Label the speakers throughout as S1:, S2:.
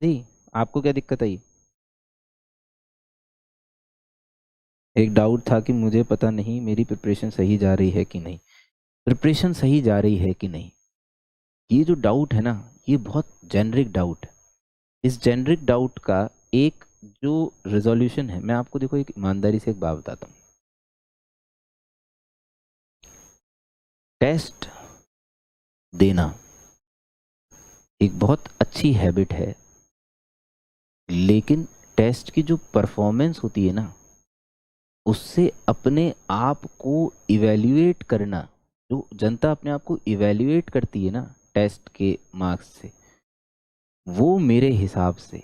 S1: जी, आपको क्या दिक्कत आई? एक डाउट था कि मुझे पता नहीं मेरी प्रिपरेशन सही जा रही है कि नहीं। प्रिपरेशन सही जा रही है कि नहीं, ये जो डाउट है ना, ये बहुत जेनरिक डाउट है। इस जेनरिक डाउट का एक जो रिजोल्यूशन है, मैं आपको देखो एक ईमानदारी से एक बात बताता हूँ। टेस्ट देना एक बहुत अच्छी हैबिट है, लेकिन टेस्ट की जो परफॉर्मेंस होती है ना, उससे अपने आप को इवेल्युएट करना, जो जनता अपने आप को इवेल्युएट करती है ना टेस्ट के मार्क्स से, वो मेरे हिसाब से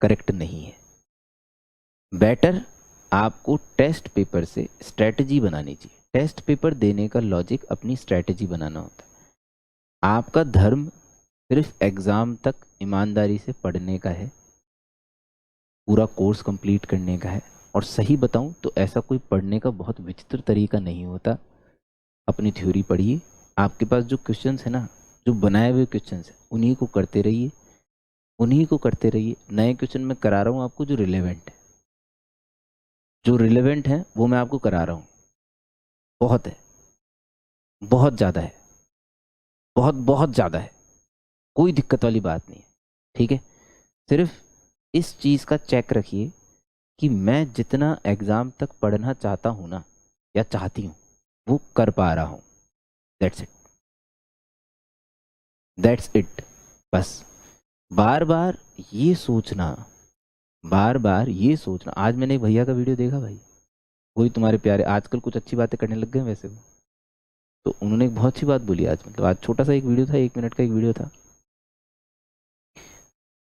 S1: करेक्ट नहीं है। बेटर आपको टेस्ट पेपर से स्ट्रेटजी बनानी चाहिए। टेस्ट पेपर देने का लॉजिक अपनी स्ट्रेटजी बनाना होता है। आपका धर्म सिर्फ एग्ज़ाम तक ईमानदारी से पढ़ने का है, पूरा कोर्स कंप्लीट करने का है। और सही बताऊं तो ऐसा कोई पढ़ने का बहुत विचित्र तरीका नहीं होता। अपनी थ्योरी पढ़िए, आपके पास जो क्वेश्चंस है ना, जो बनाए हुए क्वेश्चंस हैं, उन्हीं को करते रहिए, उन्हीं को करते रहिए। नए क्वेश्चन मैं करा रहा हूँ आपको जो रिलेवेंट है, जो रिलेवेंट है वो मैं आपको करा रहा हूँ। बहुत है, बहुत ज़्यादा है, बहुत बहुत ज़्यादा है, कोई दिक्कत वाली बात नहीं है। ठीक है, सिर्फ इस चीज़ का चेक रखिए कि मैं जितना एग्ज़ाम तक पढ़ना चाहता हूँ ना, या चाहती हूँ, वो कर पा रहा हूँ। That's it, that's it. बस बार बार ये सोचना, बार बार ये सोचना। आज मैंने एक भैया का वीडियो देखा भाई, वही तुम्हारे प्यारे आजकल कुछ अच्छी बातें करने लग गए हैं वैसे वो। तो उन्होंने एक बहुत अच्छी बात बोली आज, मतलब आज छोटा सा एक वीडियो था, 1 मिनट का एक वीडियो था।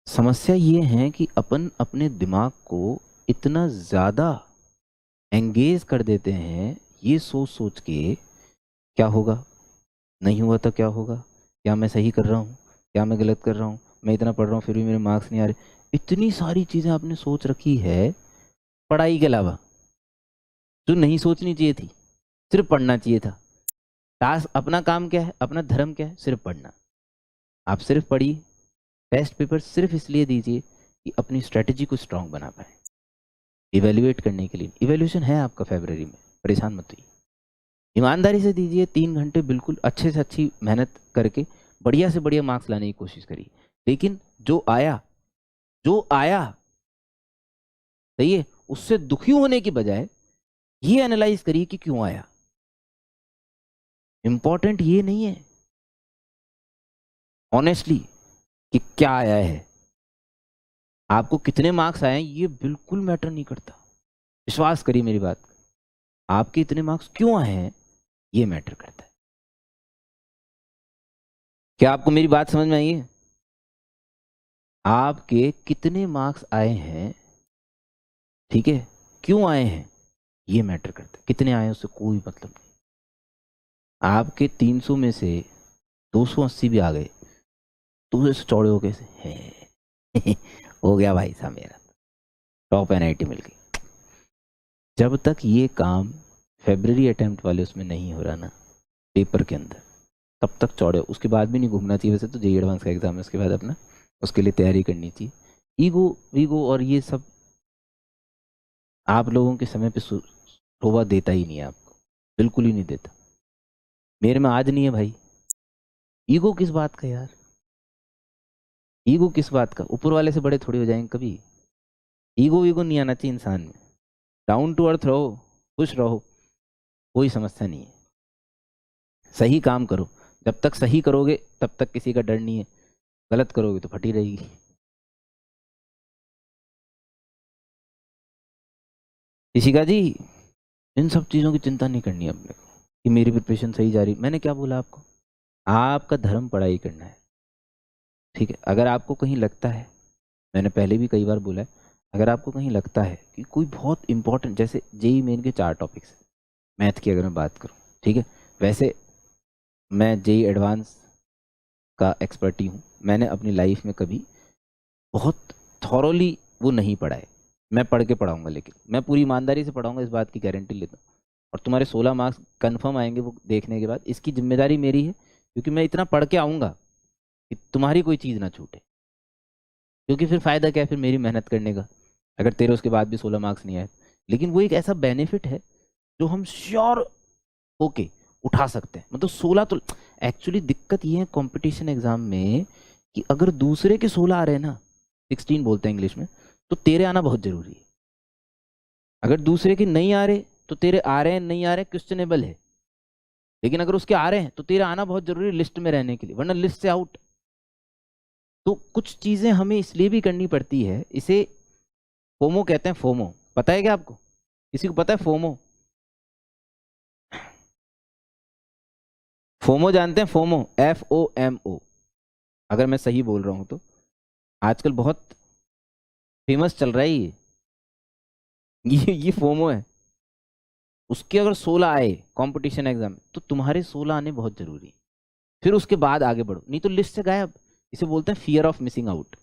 S1: समस्या ये है कि अपन अपने दिमाग को इतना ज़्यादा एंगेज कर देते हैं, ये सोच सोच के क्या होगा, नहीं हुआ तो क्या होगा, क्या मैं सही कर रहा हूँ, क्या मैं गलत कर रहा हूँ, मैं इतना पढ़ रहा हूँ फिर भी मेरे मार्क्स नहीं आ रहे। इतनी सारी चीज़ें आपने सोच रखी है पढ़ाई के अलावा, जो नहीं सोचनी चाहिए थी। सिर्फ पढ़ना चाहिए था। टास्क, अपना काम क्या है, अपना धर्म क्या है, सिर्फ पढ़ना। आप सिर्फ पढ़िए, टेस्ट पेपर सिर्फ इसलिए दीजिए कि अपनी स्ट्रेटजी को स्ट्रांग बना पाए। इवेल्युएट करने के लिए इवेल्यूशन है आपका फरवरी में, परेशान मत होइए। ईमानदारी से दीजिए, 3 घंटे बिल्कुल अच्छे से अच्छी मेहनत करके बढ़िया से बढ़िया मार्क्स लाने की कोशिश करिए। लेकिन जो आया, जो आया, सही है, उससे दुखी होने की बजाय ये एनालाइज करिए कि क्यों आया। इंपॉर्टेंट ये नहीं है ऑनेस्टली कि क्या आया है, आपको कितने मार्क्स आए हैं ये बिल्कुल मैटर नहीं करता। विश्वास करिए मेरी बात, आपके इतने मार्क्स क्यों आए हैं ये मैटर करता है। क्या आपको मेरी बात समझ में आई है? आपके कितने मार्क्स आए हैं, ठीक है, क्यों आए हैं ये मैटर करता है। कितने आए हैं उससे कोई मतलब नहीं। आपके 300 में से 280 भी आ गए तो उसे चौड़े हो गए से है हो गया भाई साहब मेरा, टॉप एनआईटी मिल गई। जब तक ये काम फेब्रवरी अटेम्प्ट वाले उसमें नहीं हो रहा ना, पेपर के अंदर, तब तक चौड़े। उसके बाद भी नहीं घूमना चाहिए वैसे तो, जेई एडवांस का एग्जाम है उसके बाद अपना, उसके लिए तैयारी करनी चाहिए। ईगो वीगो और ये सब आप लोगों के समय पे शोभा देता ही नहीं है आपको, बिल्कुल ही नहीं देता। मेरे में आज नहीं है भाई। ईगो किस बात का यार, ईगो किस बात का, ऊपर वाले से बड़े थोड़ी हो जाएंगे कभी। ईगो वीगो नहीं आना चाहिए इंसान में। डाउन टू अर्थ रहो, खुश रहो, कोई समस्या नहीं है। सही काम करो, जब तक सही करोगे तब तक किसी का डर नहीं है। गलत करोगे तो फटी रहेगी। इशिका जी, इन सब चीज़ों की चिंता नहीं करनी है अपने को कि मेरी प्रिपरेशन सही जा रही। मैंने क्या बोला आपको, आपका धर्म पढ़ाई करना है। ठीक है, अगर आपको कहीं लगता है, मैंने पहले भी कई बार बोला है, अगर आपको कहीं लगता है कि कोई बहुत इंपॉर्टेंट, जैसे जेई मेन के 4 टॉपिक्स, मैथ की अगर मैं बात करूँ, ठीक है, वैसे मैं जेई एडवांस का एक्सपर्टी हूँ। मैंने अपनी लाइफ में कभी बहुत थॉरोली वो नहीं पढ़ा है। मैं पढ़ के पढ़ाऊंगा, लेकिन मैं पूरी ईमानदारी से पढ़ाऊंगा, इस बात की गारंटी लेता हूँ। और तुम्हारे 16 मार्क्स कंफर्म आएंगे वो देखने के बाद, इसकी जिम्मेदारी मेरी है, क्योंकि मैं इतना पढ़ के आऊँगा कि तुम्हारी कोई चीज़ ना छूटे। क्योंकि फिर फ़ायदा क्या है फिर मेरी मेहनत करने का, अगर तेरे उसके बाद भी 16 मार्क्स नहीं आए। लेकिन वो एक ऐसा बेनिफिट है जो हम श्योर होके उठा सकते हैं। मतलब 16 तो एक्चुअली दिक्कत ये है कंपटीशन एग्जाम में कि अगर दूसरे के 16 आ रहे हैं ना, 16 बोलते हैं इंग्लिश में, तो तेरे आना बहुत जरूरी है। अगर दूसरे के नहीं आ रहे तो तेरे आ रहे हैं नहीं आ रहे क्वेश्चनेबल है, लेकिन अगर उसके आ रहे हैं तो तेरा आना बहुत जरूरी है लिस्ट में रहने के लिए, वरना लिस्ट से आउट। तो कुछ चीजें हमें इसलिए भी करनी पड़ती है, इसे फोमो कहते हैं। फोमो पता है क्या आपको? किसी को पता है फोमो? फोमो जानते हैं? फोमो, FOMO, अगर मैं सही बोल रहा हूं तो। आजकल बहुत फेमस चल रहा है ये फोमो है। उसके अगर 16 आए कंपटीशन एग्जाम में तो तुम्हारे 16 आने बहुत जरूरी है, फिर उसके बाद आगे बढ़ो, नहीं तो लिस्ट से गायब। इसे बोलते हैं fear of missing out,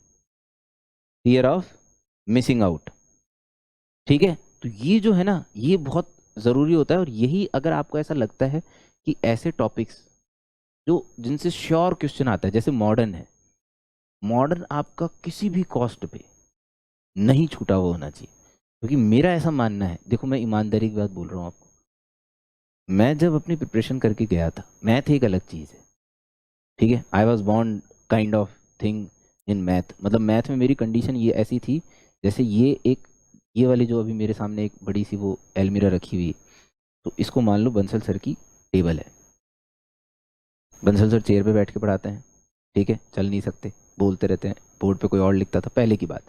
S1: fear of missing out. ठीक है, तो ये जो है ना ये बहुत जरूरी होता है। और यही अगर आपको ऐसा लगता है कि ऐसे टॉपिक्स जो जिनसे श्योर क्वेश्चन आता है, जैसे मॉडर्न है, मॉडर्न आपका किसी भी कॉस्ट पे नहीं छूटा हुआ होना चाहिए। क्योंकि मेरा ऐसा मानना है, देखो मैं ईमानदारी की बात बोल रहा हूँ आपको, मैं जब अपनी प्रिपरेशन करके गया था, मैथ एक अलग चीज़ है, ठीक है, I was born kind of thing in math. मतलब मैथ में मेरी कंडीशन ये ऐसी थी, जैसे ये वाली जो अभी मेरे सामने एक बड़ी सी वो एलमीरा रखी हुई है, तो इसको मान लो बंसल सर की टेबल है। बंसल सर चेयर पे बैठ के पढ़ाते हैं, ठीक है, चल नहीं सकते, बोलते रहते हैं, बोर्ड पे कोई और लिखता था पहले की बात,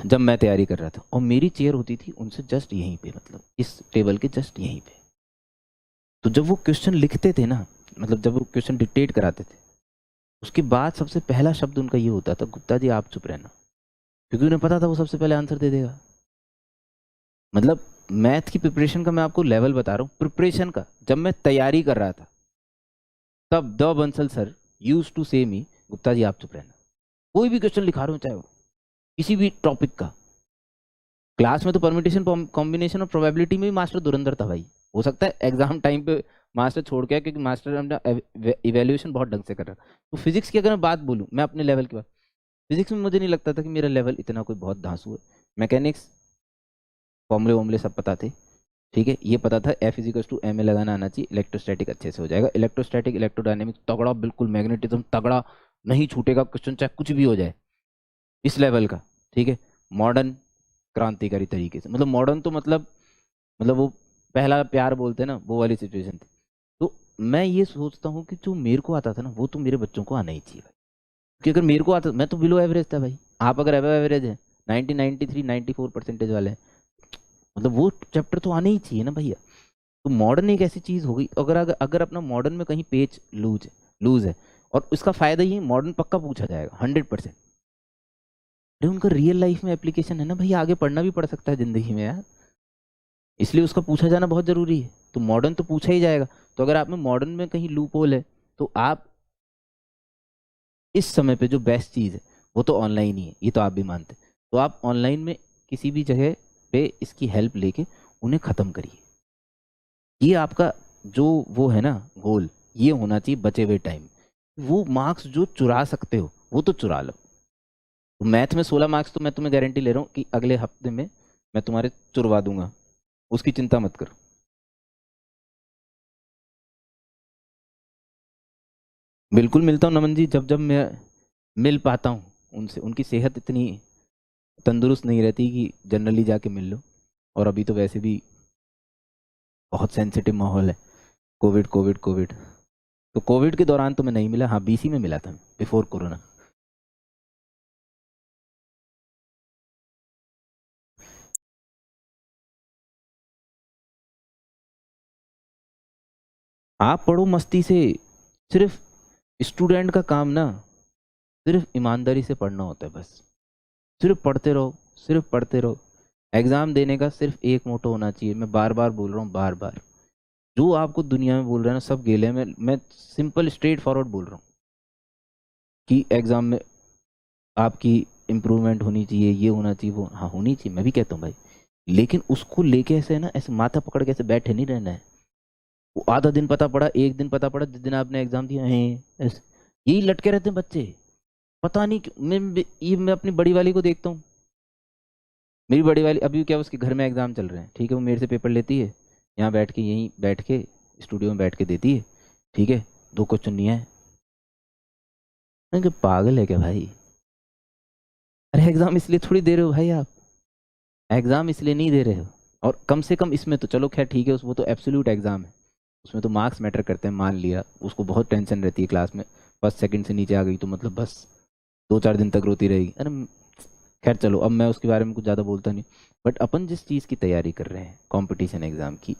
S1: जब मैं तैयारी कर रहा था, और मेरी चेयर होती थी उनसे जस्ट यहीं पे, मतलब इस टेबल के जस्ट यहीं पे। तो जब वो क्वेश्चन लिखते थे ना, मतलब जब वो क्वेश्चन डिक्टेट कराते थे, उसके बाद सबसे पहला शब्द उनका ये होता था, गुप्ता जी आप चुप रहना, क्योंकि उन्हें पता था वो सबसे पहले आंसर दे देगा। मतलब मैथ की प्रिपरेशन का मैं आपको लेवल बता रहा हूँ, प्रिपरेशन का जब मैं तैयारी कर रहा था, तब the Bansal sir use to say me, Gupta ji आप चुप रहना। कोई भी क्वेश्चन लिखा रहे हो, चाहे वो किसी भी टॉपिक का। क्लास में तो परम्यूटेशन कॉम्बिनेशन और प्रोबेबिलिटी में भी मास्टर धुरंधर था भाई। हो सकता है एग्जाम टाइम पे मास्टर छोड़ गया, क्योंकि मास्टर अपना इवेल्युएशन बहुत ढंग से कर रहा था। तो फिजिक्स की अगर मैं बात बोलूँ, मैं अपने लेवल की बात, फिजिक्स में मुझे नहीं लगता था कि मेरा लेवल इतना कोई बहुत धांसू है। मैकेनिक्स फॉर्मूले वॉर्मूले सब पता थे, ठीक है, ये पता था F=ma लगाना आना चाहिए, इलेक्ट्रोस्टैटिक अच्छे से हो जाएगा, इलेक्ट्रोस्टैटिक इलेक्ट्रोडायनेमिक तगड़ा बिल्कुल, मैग्नेटिज्म तगड़ा, नहीं छूटेगा क्वेश्चन चाहे कुछ भी हो जाए, इस लेवल का। ठीक है, मॉडर्न क्रांतिकारी तरीके से, मतलब मॉडर्न तो मतलब वो पहला प्यार बोलते हैं ना, वो वाली सिचुएशन थी। तो मैं ये सोचता हूँ कि जो मेरे को आता था ना वो तो मेरे बच्चों को आना ही चाहिए भाई। क्योंकि अगर मेरे को आता, मैं तो बिलो एवरेज था भाई, आप अगर अबव एवरेज है 90 93 94% वाले हैं, मतलब वो चैप्टर तो आने ही चाहिए ना भैया। तो मॉडर्न एक ऐसी चीज हो गई, अगर अगर अपना मॉडर्न में कहीं पेज लूज है, और उसका फायदा ये मॉडर्न पक्का पूछा जाएगा 100%। अरे उनका रियल लाइफ में एप्लीकेशन है ना भैया, आगे पढ़ना भी पड़ सकता है जिंदगी में यार, इसलिए उसका पूछा जाना बहुत जरूरी है। तो मॉडर्न तो पूछा ही जाएगा। तो अगर आप में मॉडर्न में कहीं लूप होल है, तो आप इस समय पे जो बेस्ट चीज़ है वो तो ऑनलाइन ही है, ये तो आप भी मानते हैं। तो आप ऑनलाइन में किसी भी जगह पे इसकी हेल्प लेके उन्हें ख़त्म करिए। ये आपका जो वो है ना गोल, ये होना चाहिए बचे हुए टाइम। वो मार्क्स जो चुरा सकते हो वो तो चुरा लो। तो मैथ में 16 मार्क्स तो मैं तुम्हें गारंटी ले रहा हूँ कि अगले हफ्ते में मैं तुम्हारे चुरवा दूंगा, उसकी चिंता मत करो। बिल्कुल मिलता हूँ नमन जी, जब जब मैं मिल पाता हूँ उनसे। उनकी सेहत इतनी तंदुरुस्त नहीं रहती कि जनरली जाके मिल लो, और अभी तो वैसे भी बहुत सेंसिटिव माहौल है, कोविड कोविड कोविड। तो कोविड के दौरान तो मैं नहीं मिला, हाँ BC में मिला था, बिफोर कोरोना। आप पढ़ो मस्ती से, सिर्फ स्टूडेंट का काम ना सिर्फ ईमानदारी से पढ़ना होता है बस। सिर्फ पढ़ते रहो, सिर्फ पढ़ते रहो। एग्जाम देने का सिर्फ एक मोटो होना चाहिए, मैं बार बार बोल रहा हूँ, बार बार। जो आपको दुनिया में बोल रहे हैं ना सब गेले में, मैं सिंपल स्ट्रेट फॉरवर्ड बोल रहा हूँ कि एग्जाम में आपकी इम्प्रूवमेंट होनी चाहिए, ये होना चाहिए, वो हाँ होनी चाहिए, मैं भी कहता हूँ भाई। लेकिन उसको लेके ऐसे ना, ऐसे माथा पकड़ के ऐसे बैठे नहीं रहना है। वो आधा दिन पता पड़ा, एक दिन पता पड़ा, जिस दिन आपने एग्जाम दिया है ऐसे, यही लटके रहते हैं बच्चे। पता नहीं क्यों मैं अपनी बड़ी वाली को देखता हूँ। मेरी बड़ी वाली अभी क्या, उसके घर में एग्जाम चल रहे हैं, ठीक है, वो मेरे से पेपर लेती है, यहाँ बैठ के, यहीं बैठ के स्टूडियो में बैठ के देती है, ठीक है, 2 क्वेश्चन नहीं आए। मैं कहा, पागल है क्या भाई? अरे एग्जाम इसलिए थोड़ी दे रहे हो भाई आप, एग्जाम इसलिए नहीं दे रहे हो। और कम से कम इसमें तो चलो खैर ठीक है, वो तो एब्सोल्यूट एग्जाम है, उसमें तो मार्क्स मैटर करते हैं, मान लिया, उसको बहुत टेंशन रहती है क्लास में, फर्स्ट सेकंड से नीचे आ गई तो मतलब बस 2-4 दिन तक रोती रहेगी। अरे खैर चलो, अब मैं उसके बारे में कुछ ज़्यादा बोलता नहीं। बट अपन जिस चीज़ की तैयारी कर रहे हैं कंपटीशन एग्ज़ाम की,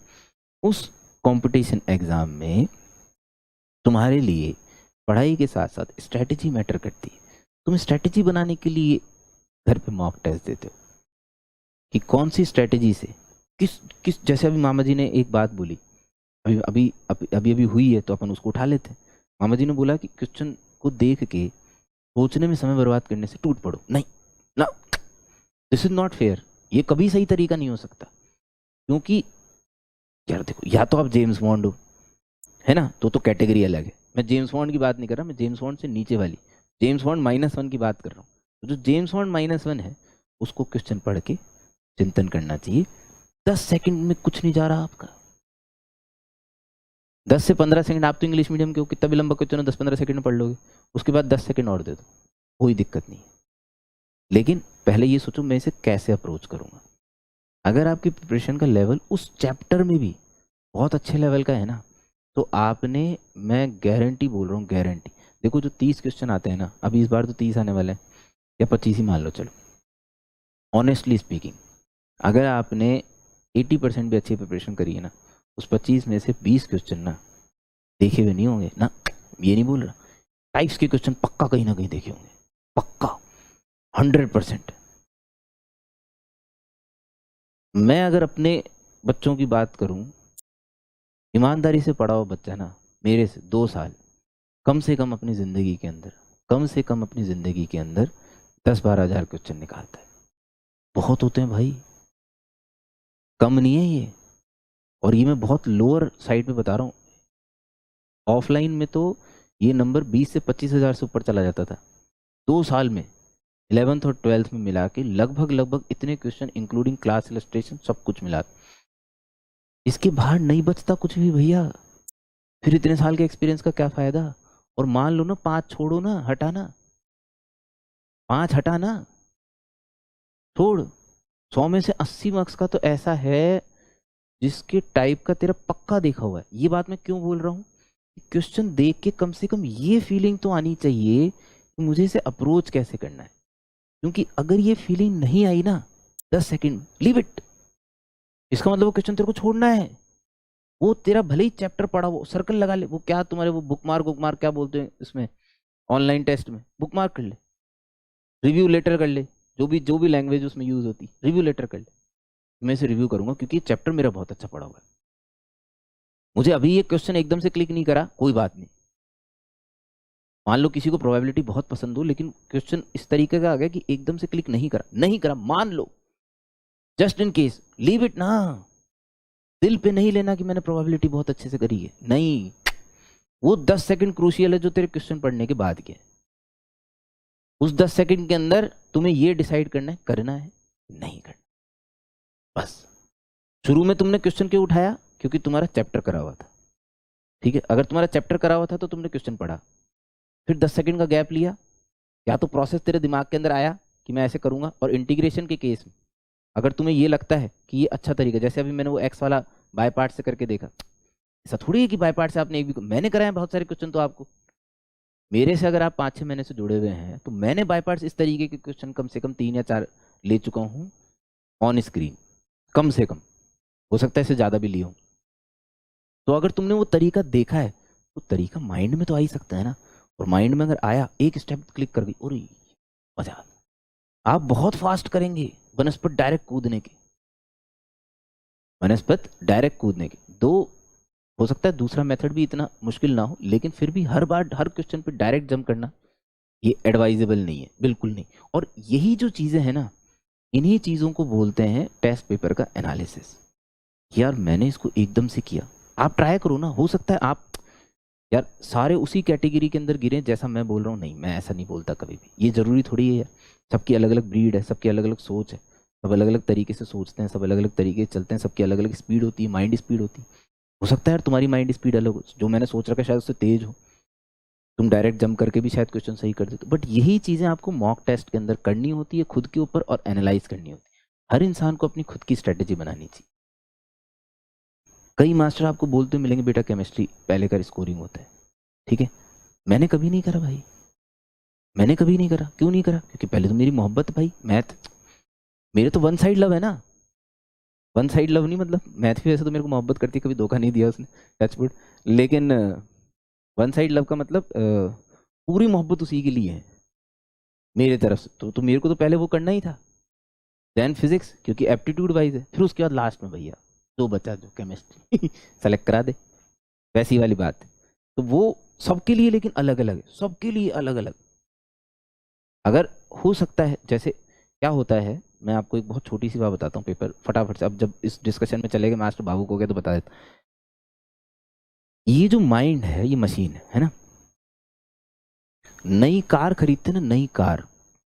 S1: उस कंपटीशन एग्ज़ाम में तुम्हारे लिए पढ़ाई के साथ साथ स्ट्रैटेजी मैटर करती है। तुम स्ट्रैटेजी बनाने के लिए घर पे मॉक टेस्ट देते हो कि कौन सी स्ट्रैटेजी से किस किस, जैसे अभी मामा जी ने एक बात बोली, अभी अभी अभी अभी, अभी हुई है तो अपन उसको उठा लेते हैं। मामा जी ने बोला कि क्वेश्चन को देख के सोचने में समय बर्बाद करने से टूट पड़ो। नहीं ना, दिस इज नॉट फेयर, ये कभी सही तरीका नहीं हो सकता। क्योंकि यार देखो, या तो आप जेम्स बॉन्ड हो, है ना, तो कैटेगरी अलग है। मैं जेम्स बॉन्ड की बात नहीं कर रहा, मैं जेम्स बॉन्ड से नीचे वाली जेम्स बॉन्ड -1 की बात कर रहा हूँ। तो जो जेम्स बॉन्ड -1 है, उसको क्वेश्चन पढ़ के चिंतन करना चाहिए। 10 सेकंड में कुछ नहीं जा रहा आपका, 10 से 15 सेकंड। आप तो इंग्लिश मीडियम के हो, कितना भी लंबा क्वेश्चन हो 10-15 सेकंड में पढ़ लोगे, उसके बाद 10 सेकंड और दे दो, कोई दिक्कत नहीं है। लेकिन पहले ये सोचो मैं इसे कैसे अप्रोच करूंगा। अगर आपकी प्रिपरेशन का लेवल उस चैप्टर में भी बहुत अच्छे लेवल का है ना, तो आपने, मैं गारंटी बोल रहा हूँ, गारंटी, देखो जो 30 क्वेश्चन आते हैं ना, अभी इस बार तो 30 आने वाले हैं, या 25 ही मान लो चलो, ऑनेस्टली स्पीकिंग, अगर आपने 80% भी अच्छी प्रिपरेशन करी है ना, उस 25 में से 20 क्वेश्चन ना देखे हुए नहीं होंगे ना, ये नहीं बोल रहा, टाइप्स के क्वेश्चन पक्का कहीं ना कहीं देखे होंगे, पक्का 100%। मैं अगर अपने बच्चों की बात करूं, ईमानदारी से पढ़ा हुआ बच्चा ना मेरे से 2 साल कम से कम अपनी ज़िंदगी के अंदर, कम से कम अपनी ज़िंदगी के अंदर 10-12 हज़ार क्वेश्चन निकालता है। बहुत होते हैं भाई, कम नहीं है ये। और ये मैं बहुत लोअर साइड पे बता रहा हूँ, ऑफलाइन में तो ये नंबर 20 से 25 हज़ार से ऊपर चला जाता था 2 साल में। 11th और 12th में मिला के लगभग लगभग इतने क्वेश्चन, इंक्लूडिंग क्लास इलस्ट्रेशन, सब कुछ मिला, इसके बाहर नहीं बचता कुछ भी भैया। फिर इतने साल के एक्सपीरियंस का क्या फायदा? और मान लो ना 5 छोड़ो ना, हटाना, 5 हटाना, छोड़, 100 में से 80 मार्क्स का तो ऐसा है जिसके टाइप का तेरा पक्का देखा हुआ है। ये बात मैं क्यों बोल रहा हूँ? क्वेश्चन देख के कम से कम ये फीलिंग तो आनी चाहिए कि मुझे इसे अप्रोच कैसे करना है। क्योंकि अगर ये फीलिंग नहीं आई ना, 10 सेकंड लीव इट, इसका मतलब वो क्वेश्चन तेरे को छोड़ना है। वो तेरा भले ही चैप्टर पढ़ा, वो सर्कल लगा ले, वो क्या तुम्हारे वो बुकमार्क क्या बोलते हैं इसमें, ऑनलाइन टेस्ट में बुकमार्क कर ले, रिव्यू लेटर कर ले, जो भी लैंग्वेज उसमें यूज होती, रिव्यू लेटर कर ले। मैं इसे रिव्यू करूंगा क्योंकि ये चैप्टर मेरा बहुत अच्छा पढ़ा हुआ है। मुझे अभी ये क्वेश्चन एकदम से क्लिक नहीं करा, कोई बात नहीं। मान लो किसी को प्रोबेबिलिटी बहुत पसंद हो, लेकिन क्वेश्चन इस तरीके का आ गया कि एकदम से क्लिक नहीं करा, मान लो, just in case, leave it ना। दिल पे नहीं लेना कि मैंने प्रोबेबिलिटी बहुत अच्छे से करी है, नहीं। वो 10 सेकंड क्रूशियल है जो तेरे क्वेश्चन पढ़ने के बाद के। उस 10 सेकंड के अंदर तुम्हें ये डिसाइड करना है नहीं करना, बस। शुरू में तुमने क्वेश्चन क्यों उठाया? क्योंकि तुम्हारा चैप्टर करा हुआ था, ठीक है। अगर तुम्हारा चैप्टर करा हुआ था तो तुमने क्वेश्चन पढ़ा, फिर 10 सेकंड का गैप लिया, या तो प्रोसेस तेरे दिमाग के अंदर आया कि मैं ऐसे करूंगा। और इंटीग्रेशन के केस में अगर तुम्हें ये लगता है कि ये अच्छा तरीका, जैसे अभी मैंने वो एक्स वाला बाय पार्ट से करके देखा, ऐसा थोड़ी है कि बाय पार्ट से आपने एक भी, मैंने कराया बहुत सारे क्वेश्चन, तो आपको मेरे से अगर आप 5-6 महीने से जुड़े हुए हैं तो मैंने बाय पार्ट्स इस तरीके के क्वेश्चन कम से कम 3 या 4 ले चुका हूँ ऑन स्क्रीन, कम से कम, हो सकता है इससे ज़्यादा भी लिए हूँ। तो अगर तुमने वो तरीका देखा है तो तरीका माइंड में तो आ ही सकता है ना। और माइंड में अगर आया, एक स्टेप क्लिक कर गई, और मजा आ, आप बहुत फास्ट करेंगे बनस्पत डायरेक्ट कूदने की, बनस्पत डायरेक्ट कूदने की। दो, हो सकता है दूसरा मेथड भी इतना मुश्किल ना हो, लेकिन फिर भी हर बार हर क्वेश्चन पे डायरेक्ट जंप करना ये एडवाइजेबल नहीं है, बिल्कुल नहीं। और यही जो चीज़ें हैं ना, इन्हीं चीज़ों को बोलते हैं टेस्ट पेपर का एनालिसिस। यार मैंने इसको एकदम से किया, आप ट्राई करो ना, हो सकता है आप यार सारे उसी कैटेगरी के अंदर गिरे जैसा मैं बोल रहा हूँ, नहीं मैं ऐसा नहीं बोलता कभी भी, ये जरूरी थोड़ी है यार। सबकी अलग अलग ब्रीड है, सबकी अलग अलग सोच है, सब अलग अलग तरीके से सोचते हैं, सब अलग अलग तरीके से चलते हैं, सबकी अलग अलग स्पीड होती है, माइंड स्पीड होती है। हो सकता है यार तुम्हारी माइंड स्पीड अलग हो, जो मैंने सोच रखा है शायद उससे तेज हो, तुम डायरेक्ट जंप करके भी शायद क्वेश्चन सही कर देते हो। बट यही चीज़ें आपको मॉक टेस्ट के अंदर करनी होती है, खुद के ऊपर और एनालाइज करनी होती है। हर इंसान को अपनी खुद की स्ट्रेटेजी बनानी चाहिए। कई मास्टर आपको बोलते मिलेंगे बेटा केमिस्ट्री पहले का स्कोरिंग होता है, ठीक है, मैंने कभी नहीं करा भाई, मैंने कभी नहीं करा। क्यों नहीं करा? क्योंकि पहले तो मेरी मोहब्बत है भाई, मैथ मेरे तो वन साइड लव है ना, वन साइड लव नहीं, मतलब मैथ भी वैसे तो मेरे को मोहब्बत करती है, कभी धोखा नहीं दिया उसने, टचवुड। लेकिन वन साइड लव का मतलब पूरी मोहब्बत उसी के लिए है मेरे तरफ से, तो मेरे को तो पहले वो करना ही था, देन फिजिक्स क्योंकि एप्टीट्यूड वाइज है, फिर उसके बाद लास्ट में भैया जो बचा जो केमिस्ट्री सेलेक्ट करा दे, वैसी वाली बात है। तो वो सबके लिए लेकिन अलग अलग है, सबके लिए अलग अलग। अगर हो सकता है, जैसे क्या होता है, मैं आपको एक बहुत छोटी सी बात बताता हूँ पेपर फटाफट से, अब जब इस डिस्कशन में चलेगा मास्टर बाबू को गया तो बता देता। ये जो माइंड है ये मशीन है ना, नई कार खरीदते ना, नई car,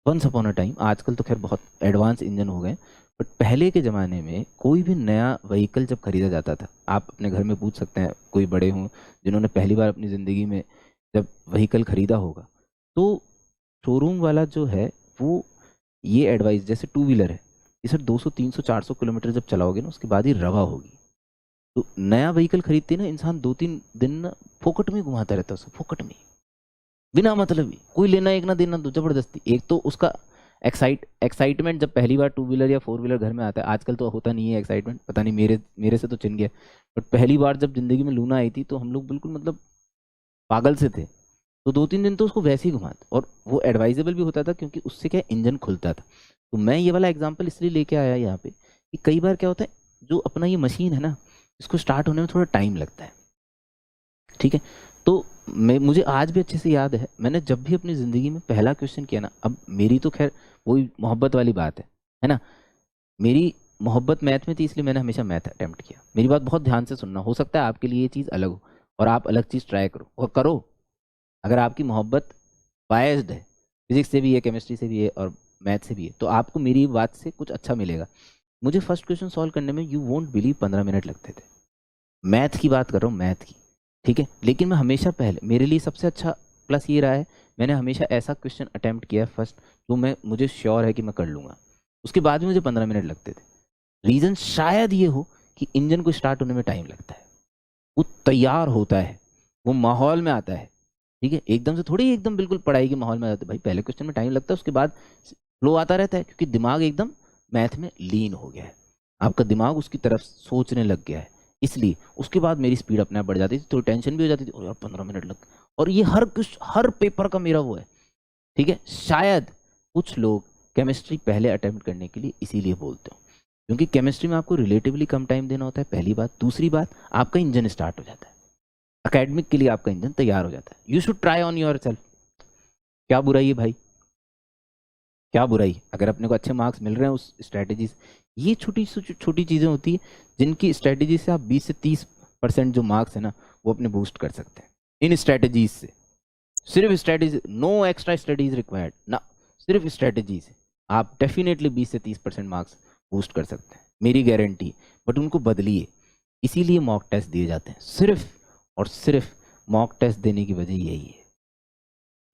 S1: once upon a time, आजकल तो खैर बहुत एडवांस इंजन हो गए, बट पहले के ज़माने में कोई भी नया व्हीकल जब खरीदा जाता था, आप अपने घर में पूछ सकते हैं कोई बड़े हों जिन्होंने पहली बार अपनी ज़िंदगी में जब व्हीकल खरीदा होगा, तो शोरूम वाला जो है वो ये एडवाइस, जैसे टू व्हीलर है ये सर 200 300 400 किलोमीटर जब चलाओगे ना उसके बाद ही रवा होगी। तो नया व्हीकल खरीदते ना इंसान 2-3 दिन ना फोकट में घुमाता रहता है उसे, फोकट में, बिना मतलब ही, कोई लेना एक ना देना दो जबरदस्ती। एक तो उसका एक्साइटमेंट जब पहली बार टू व्हीलर या फोर व्हीलर घर में आता है, आजकल तो होता नहीं है एक्साइटमेंट, पता नहीं मेरे मेरे से तो चिन गया, बट पहली बार जब जिंदगी में लूना आई थी तो हम लोग बिल्कुल मतलब पागल से थे। तो 2-3 दिन तो उसको वैसे ही घुमाते, और वो एडवाइजेबल भी होता था क्योंकि उससे क्या इंजन खुलता था। तो मैं ये वाला एग्जाम्पल इसलिए लेके आया यहाँ पे कि कई बार क्या होता है, जो अपना ये मशीन है ना, इसको स्टार्ट होने में थोड़ा टाइम लगता है, ठीक है। तो मुझे आज भी अच्छे से याद है, मैंने जब भी अपनी ज़िंदगी में पहला क्वेश्चन किया ना, अब मेरी तो खैर वही मोहब्बत वाली बात है ना, मेरी मोहब्बत मैथ में थी इसलिए मैंने हमेशा मैथ अटेम्प्ट किया। मेरी बात बहुत ध्यान से सुनना, हो सकता है आपके लिए ये चीज़ अलग हो और आप अलग चीज़ ट्राई करो और करो। अगर आपकी मोहब्बत बायस्ड है, फिजिक्स से भी है, केमिस्ट्री से भी है और मैथ से भी है, तो आपको मेरी बात से कुछ अच्छा मिलेगा। मुझे फर्स्ट क्वेश्चन सॉल्व करने में, यू वोंट बिलीव, 15 मिनट लगते थे। मैथ की बात कर रहा हूँ, मैथ की, ठीक है। लेकिन मैं हमेशा पहले, मेरे लिए सबसे अच्छा प्लस ये रहा है, मैंने हमेशा ऐसा क्वेश्चन अटेम्प्ट किया फर्स्ट जो मुझे श्योर है कि मैं कर लूँगा, उसके बाद भी मुझे 15 मिनट लगते थे। रीज़न शायद ये हो कि इंजन को स्टार्ट होने में टाइम लगता है, वो तैयार होता है, वो माहौल में आता है, ठीक है। एकदम से थोड़ी एकदम बिल्कुल पढ़ाई के माहौल में आ जाते भाई, पहले क्वेश्चन में टाइम लगता है, उसके बाद फ्लो आता रहता है, क्योंकि दिमाग एकदम मैथ में लीन हो गया है, आपका दिमाग उसकी तरफ सोचने लग गया है, इसलिए उसके बाद मेरी स्पीड अपने आप बढ़ जाती थी, थोड़ी टेंशन भी हो जाती थी, और यार 15 मिनट लग, और ये हर पेपर का मेरा वो है, ठीक है। शायद कुछ लोग केमिस्ट्री पहले अटेम्प्ट करने के लिए इसीलिए बोलते हो, क्योंकि केमिस्ट्री में आपको रिलेटिवली कम टाइम देना होता है, पहली बात। दूसरी बात, आपका इंजन स्टार्ट हो जाता है, अकेडमिक के लिए आपका इंजन तैयार हो जाता है। You should try on your self. क्या बुराई है भाई, क्या बुराई, अगर अपने को अच्छे मार्क्स मिल रहे हैं उस स्ट्रैटेजी से, ये छोटी छोटी चीज़ें होती है जिनकी स्ट्रैटेजी से आप 20 से 30% जो मार्क्स है ना वो अपने बूस्ट कर सकते हैं, इन स्ट्रैटेजीज से। सिर्फ strategy, no extra studies required ना, सिर्फ स्ट्रैटेजी से आप डेफिनेटली 20 से 30% मार्क्स बूस्ट कर सकते हैं, मेरी गारंटी। बट उनको बदलिए, इसीलिए मॉक टेस्ट दिए जाते हैं, सिर्फ और सिर्फ मॉक टेस्ट देने की वजह यही है।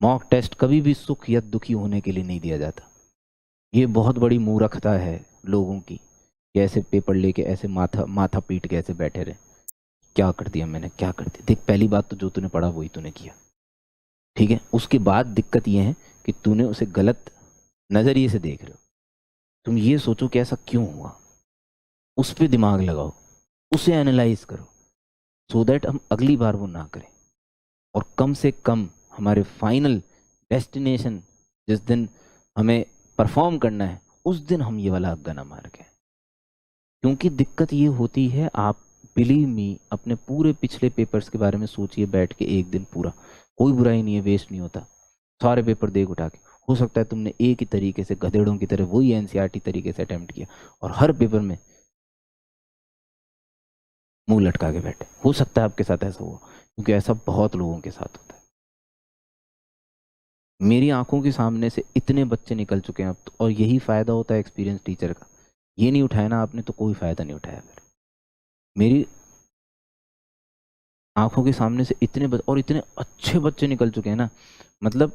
S1: मॉक टेस्ट कभी भी सुख या दुखी होने के लिए नहीं दिया जाता, ये बहुत बड़ी मूर्खता है लोगों की कि ऐसे पेपर लेके ऐसे माथा माथा पीट के ऐसे बैठे रहे। क्या कर दिया मैंने, क्या कर दिया, देख पहली बात तो जो तूने पढ़ा वही तूने किया, ठीक है। उसके बाद दिक्कत ये है कि तूने उसे गलत नज़रिए से देख रहे हो। तुम ये सोचो कि ऐसा क्यों हुआ, उस पर दिमाग लगाओ, उसे एनालाइज करो, सो दैट हम अगली बार वो ना करें, और कम से कम हमारे फाइनल डेस्टिनेशन जिस दिन हमें परफॉर्म करना है उस दिन हम ये वाला अग्गा ना मार के। क्योंकि दिक्कत ये होती है, आप बिलीव मी, अपने पूरे पिछले पेपर्स के बारे में सोचिए बैठ के एक दिन पूरा, कोई बुराई नहीं है, वेस्ट नहीं होता, सारे पेपर देख उठा के। हो सकता है तुमने एक ही तरीके से गधेड़ों की तरह वही एनसीईआरटी तरीके से अटेम्प्ट किया और हर पेपर में मुंह लटका के बैठे, हो सकता है आपके साथ ऐसा हुआ, क्योंकि ऐसा बहुत लोगों के साथ होता है। मेरी आंखों के सामने से इतने बच्चे निकल चुके हैं अब तो, और यही फायदा होता है एक्सपीरियंस टीचर का। ये नहीं उठाया ना आपने तो कोई फायदा नहीं उठाया फिर। मेरी आंखों के सामने से इतने और इतने अच्छे बच्चे निकल चुके हैं ना, मतलब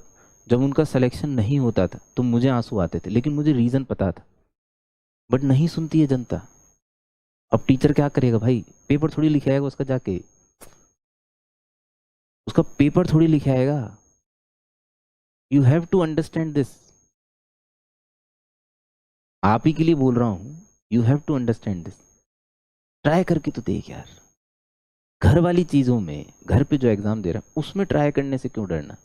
S1: जब उनका सिलेक्शन नहीं होता था तो मुझे आंसू आते थे, लेकिन मुझे रीजन पता था। बट नहीं सुनती है जनता। अब टीचर क्या करेगा भाई, पेपर थोड़ी लिखे आएगा उसका जाके, उसका पेपर थोड़ी लिखे आएगा। You have to understand this. आप ही के लिए बोल रहा हूं, you have to understand this. Try करके तो देख यार। घर वाली चीजों में, घर पे जो एग्जाम दे रहा है उसमें ट्राई करने से क्यों डरना।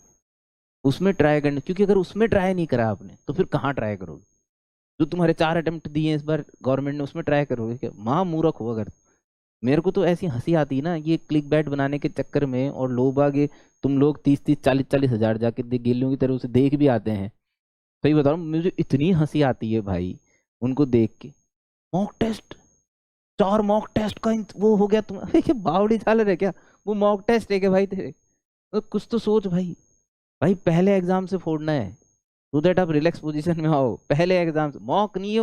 S1: उसमें ट्राई करने, क्योंकि अगर उसमें ट्राई नहीं करा आपने तो फिर कहाँ ट्राई करोगे। जो तुम्हारे 4 अटेम्प्ट दिए इस बार गवर्नमेंट ने, उसमें ट्राई करोगे क्या। माँ मूर्ख हो अगर। मेरे को तो ऐसी हंसी आती है ना ये क्लिक बैट बनाने के चक्कर में, और लोग आगे, तुम लोग 30-30 40-40 हजार जाके गेलियों की तरह उसे देख भी आते हैं। सही बता रहा हूँ, मुझे इतनी हंसी आती है भाई उनको देख के। मॉक टेस्ट, 4 मॉक टेस्ट का वो हो गया तुम। अरे क्या बावड़ी झालर है क्या, वो मॉक टेस्ट है क्या भाई तेरे। तो कुछ तो सोच भाई। भाई पहले एग्जाम से फोड़ना है, सो दैट आप रिलैक्स पोजीशन में आओ। पहले एग्जाम से मॉक नहीं है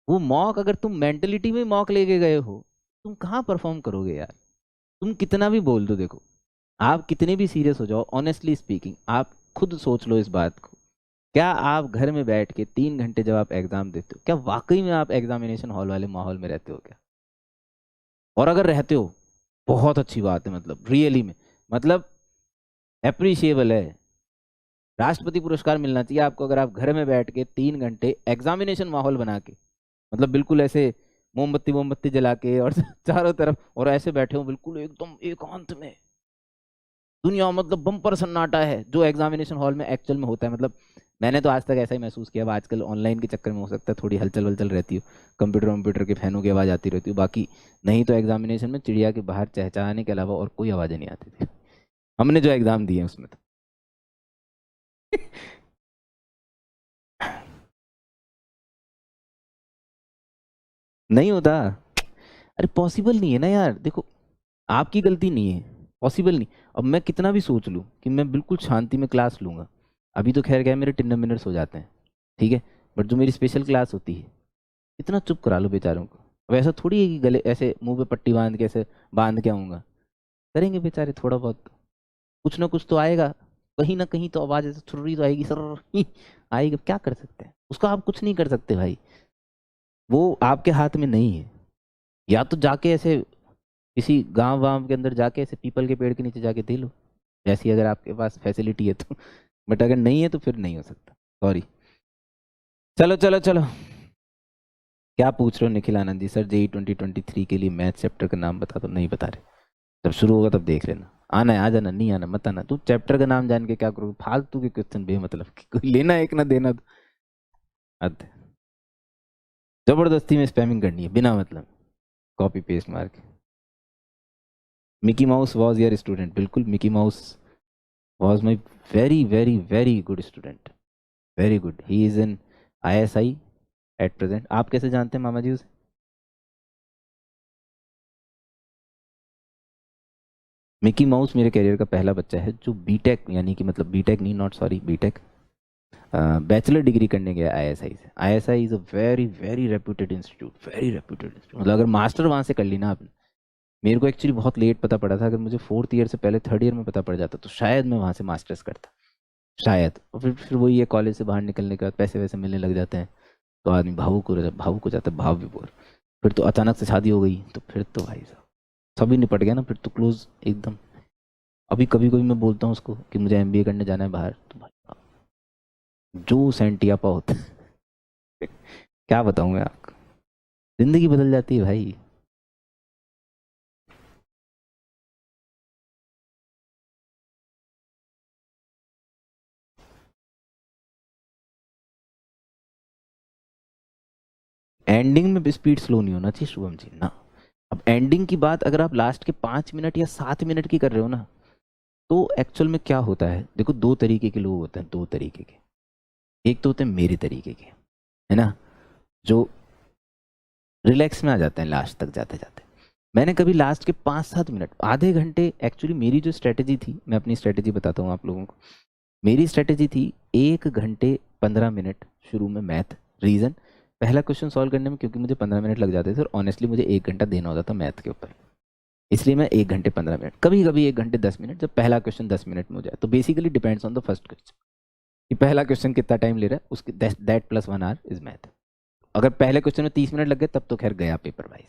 S1: वो मॉक अगर तुम मेंटलिटी में मॉक लेके गए हो, तुम कहाँ परफॉर्म करोगे यार। तुम कितना भी बोल दो, देखो आप कितने भी सीरियस हो जाओ, ऑनेस्टली स्पीकिंग आप खुद सोच लो इस बात को। क्या आप घर में बैठ के 3 घंटे जब आप एग्जाम देते हो, क्या वाकई में आप एग्जामिनेशन हॉल वाले माहौल में रहते हो क्या। और अगर रहते हो, बहुत अच्छी बात है, मतलब रियली में, मतलब अप्रिशिएबल है। राष्ट्रपति पुरस्कार मिलना चाहिए आपको अगर आप घर में बैठ के 3 घंटे एग्जामिनेशन माहौल बना के, मतलब बिल्कुल ऐसे मोमबत्ती मोमबत्ती जला के और चारों तरफ, और ऐसे बैठे हो बिल्कुल एकदम एकांत में। दुनिया मतलब बम्पर सन्नाटा है जो एग्जामिनेशन हॉल में एक्चुअल में होता है। मतलब मैंने तो आज तक ऐसा ही महसूस किया। अब आजकल ऑनलाइन के चक्कर में हो सकता है थोड़ी हलचल वलचल रहती हो, कंप्यूटर वम्प्यूटर के फैनों की आवाज़ आती रहती हो, बाकी नहीं तो एग्जामिनेशन में चिड़िया के बाहर चहचहाने के अलावा और कोई आवाज़ें नहीं आती थी। हमने जो एग्जाम दिए हैं उसमें तो नहीं होता। अरे पॉसिबल नहीं है ना यार, देखो आपकी गलती नहीं है, पॉसिबल नहीं। अब मैं कितना भी सोच लूँ कि मैं बिल्कुल शांति में क्लास लूंगा, अभी तो खैर क्या है मेरे टिन्नर मिनट्स हो जाते हैं, ठीक है। बट जो मेरी स्पेशल क्लास होती है, इतना चुप करा लो बेचारों को। अब ऐसा थोड़ी है कि गले ऐसे मुंह पे पट्टी बांध के ऐसे बांध के आऊंगा। करेंगे बेचारे थोड़ा बहुत, कुछ ना कुछ तो आएगा, कहीं ना कहीं तो आवाज ऐसे छुर्री तो आएगी सर ही आएगी। अब क्या कर सकते हैं उसका, आप कुछ नहीं कर सकते भाई, वो आपके हाथ में नहीं है। या तो जाके ऐसे किसी गांव वाम के अंदर जाके ऐसे पीपल के पेड़ के नीचे जाके दे लो, जैसी अगर आपके पास फैसिलिटी है तो। बट अगर नहीं है तो फिर नहीं हो सकता, सॉरी। चलो चलो चलो, क्या पूछ रहे हो निखिल आनंद जी। सर जेई 2023 के लिए मैथ चैप्टर का नाम बता दो। नहीं बता रहे, जब शुरू होगा तब देख लेना। आना है आ जाना, नहीं आना मत आना। तू चैप्टर का नाम जान के क्या करोगे, फालतू के क्वेश्चन बेमतलब के, कोई लेना एक ना देना तो हद है। जबरदस्ती में स्पैमिंग करनी है बिना मतलब, कॉपी पेस्ट मार के। Mickey Mouse was your student, बिल्कुल Mickey Mouse was my very very very good student, very good. He is in ISI at present. आप कैसे जानते हैं मामा जी उसे। मिकी माउस मेरे करियर का पहला बच्चा है जो बीटेक, यानी कि मतलब बीटेक नहीं, not sorry BTech, bachelor degree करने गया ISI से। ISI is a very very reputed institute, very reputed institute. मतलब अगर मास्टर वहाँ से कर ली ना आपने, मेरे को एक्चुअली बहुत लेट पता पड़ा था। अगर मुझे 4th ईयर से पहले 3rd ईयर में पता पड़ जाता तो शायद मैं वहाँ से मास्टर्स करता, शायद। और फिर वही है, कॉलेज से बाहर निकलने के बाद पैसे वैसे मिलने लग जाते हैं तो आदमी भावुक हो जाता है, भाव विभोर। फिर तो अचानक से शादी हो गई तो फिर तो भाई साहब सभी निपट गया ना, फिर तो क्लोज एकदम। अभी कभी कभी मैं बोलता हूँ उसको कि मुझे MBA करने जाना है बाहर, तो भाई साहब जो सेंटियापा होता है क्या बताऊँ मैं आपको, जिंदगी बदल जाती है भाई। एंडिंग में स्पीड स्लो नहीं होना चाहिए शुभम जी ना। अब एंडिंग की बात अगर आप लास्ट के 5 मिनट या 7 मिनट की कर रहे हो ना, तो एक्चुअल में क्या होता है, देखो दो तरीके के लोग होते हैं, दो तरीके के। एक तो होते हैं मेरे तरीके के, है ना, जो रिलैक्स में आ जाते हैं लास्ट तक जाते जाते। मैंने कभी लास्ट के 5-7 मिनट, आधे घंटे, एक्चुअली मेरी जो स्ट्रेटेजी थी, मैं अपनी स्ट्रेटेजी बताता हूँ आप लोगों को। मेरी स्ट्रेटेजी थी 1 घंटे 15 मिनट शुरू में मैथ रीजन, पहला क्वेश्चन सॉल्व करने में, क्योंकि मुझे 15 मिनट लग जाते थे और ऑनेस्टली मुझे 1 घंटा देना होता था मैथ के ऊपर, इसलिए मैं 1 घंटे 15 मिनट, कभी कभी 1 घंटे 10 मिनट, जब पहला क्वेश्चन 10 मिनट में हो जाए। तो basically depends on the first question कि पहला क्वेश्चन कितना टाइम ले रहा है, उसके that plus 1 our is math. अगर पहले क्वेश्चन में 30 मिनट लग गए तब तो खैर गया पेपर वाइज,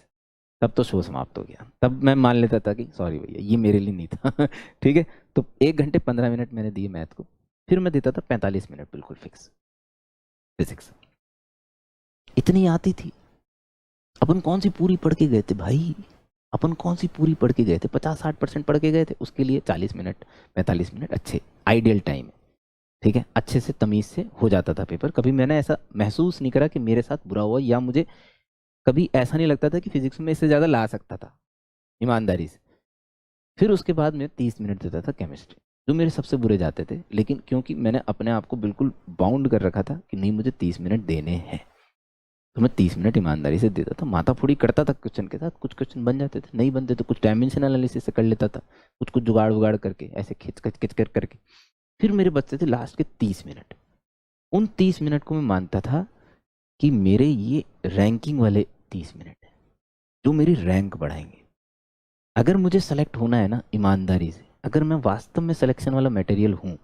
S1: तब तो शो समाप्त हो गया, तब मैं मान लेता था कि सॉरी भैया ये मेरे लिए नहीं था ठीक है। तो 1 घंटे 15 मिनट मैंने दिए मैथ को, फिर मैं देता था 45 मिनट बिल्कुल फिक्स फिजिक्स। इतनी आती थी। अपन कौन सी पूरी पढ़ के गए थे भाई, अपन कौन सी पूरी पढ़ के गए थे, 50-60% पढ़ के गए थे, उसके लिए 40 मिनट 45 मिनट अच्छे आइडियल टाइम है, ठीक है, अच्छे से तमीज से हो जाता था पेपर। कभी मैंने ऐसा महसूस नहीं करा कि मेरे साथ बुरा हुआ, या मुझे कभी ऐसा नहीं लगता था कि फिजिक्स में इससे ज़्यादा ला सकता था, ईमानदारी से। फिर उसके बाद मैं 30 मिनट देता था केमिस्ट्री, जो मेरे सबसे बुरे जाते थे, लेकिन क्योंकि मैंने अपने आप को बिल्कुल बाउंड कर रखा था कि नहीं मुझे 30 मिनट देने हैं, तो मैं 30 मिनट ईमानदारी से देता था। माथा फोड़ी करता था क्वेश्चन के साथ, कुछ क्वेश्चन बन जाते थे, नहीं बनते तो कुछ डायमेंशन एनालिसिस से कर लेता था, कुछ कुछ जुगाड़ वुगाड़ करके ऐसे खिंच खिंच खिंच कर करके। फिर मेरे बचते थे लास्ट के 30 मिनट। उन 30 मिनट को मैं मानता था कि मेरे ये रैंकिंग वाले 30 मिनट है जो मेरी रैंक बढ़ाएंगे। अगर मुझे सेलेक्ट होना है ना ईमानदारी से, अगर मैं वास्तव में सिलेक्शन वाला मटेरियल हूँ,